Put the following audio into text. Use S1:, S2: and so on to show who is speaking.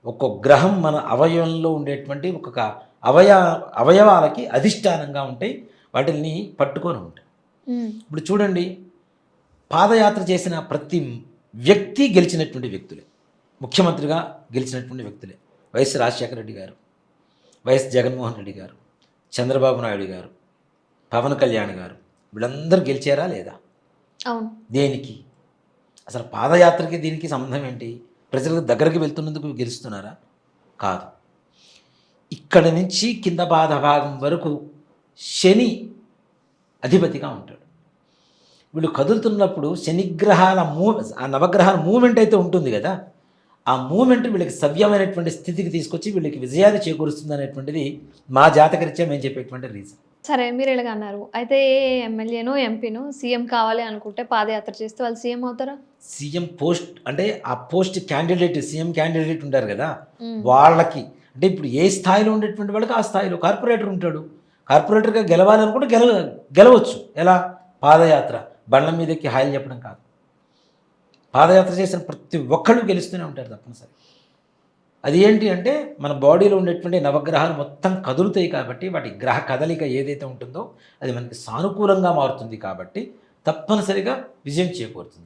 S1: ఒక్కొక్క గ్రహం మన అవయవంలో ఉండేటువంటి ఒక్కొక్క అవయ అవయవాలకి అధిష్టానంగా ఉంటాయి. వాటిని పట్టుకొని ఉంటాయి.
S2: హ్మ్.
S1: ఇప్పుడు చూడండి, పాదయాత్ర చేసిన ప్రతి వ్యక్తి గెలిచినటువంటి వ్యక్తులే. ముఖ్యమంత్రిగా గెలిచినటువంటి వ్యక్తులే. వైఎస్ రాజశేఖర రెడ్డి గారు, వైఎస్ జగన్మోహన్ రెడ్డి గారు, చంద్రబాబు నాయుడు గారు, పవన్ కళ్యాణ్ గారు, వీళ్ళందరూ గెలిచారా లేదా?
S2: అవును.
S1: దేనికి? అసలు పాదయాత్రకి దీనికి సంబంధం ఏంటి? ప్రజలకు దగ్గరికి వెళ్తున్నందుకు గెలుస్తున్నారా? కాదు. ఇక్కడి నుంచి కింద పాద భాగం వరకు శని అధిపతిగా ఉంటాడు. వీళ్ళు కదులుతున్నప్పుడు శనిగ్రహాల ఆ నవగ్రహాల మూమెంట్ అయితే ఉంటుంది కదా, ఆ మూమెంట్ వీళ్ళకి సవ్యమైనటువంటి స్థితికి తీసుకొచ్చి వీళ్ళకి విజయాన్ని చేకూరుస్తుంది అనేటువంటిది మా జాతకరీత్యా మేము చెప్పేటువంటి రీజన్.
S2: సరే మీరు ఇలాగ అన్నారు. అయితే ఏ ఎమ్మెల్యేనో, ఎంపీనో సీఎం కావాలి అనుకుంటే పాదయాత్ర చేస్తే వాళ్ళు సీఎం అవుతారా?
S1: సీఎం పోస్ట్ అంటే ఆ పోస్ట్ క్యాండిడేట్, సీఎం క్యాండిడేట్ ఉంటారు కదా,
S2: హ్మ్.
S1: వాళ్ళకి అంటే ఇప్పుడు ఏ స్థాయిలో ఉండేటువంటి వాళ్ళకి ఆ స్థాయిలో కార్పొరేటర్ ఉంటాడు. కార్పొరేటర్గా గెలవాలనుకుంటే గెలవచ్చు. ఎలా? పాదయాత్ర, బండ్ల మీదకి హాయిలు చెప్పడం కాదు. పాదయాత్ర చేసిన ప్రతి ఒక్కళ్ళు గెలుస్తూనే ఉంటారు తప్పనిసరి. అది ఏంటి అంటే మన బాడీలో ఉండేటువంటి నవగ్రహాలు మొత్తం కదులుతాయి కాబట్టి వాటి గ్రహ కదలిక ఏదైతే ఉంటుందో అది మనకి సానుకూలంగా మారుతుంది కాబట్టి తప్పనిసరిగా విజయం చేకూరుతుంది.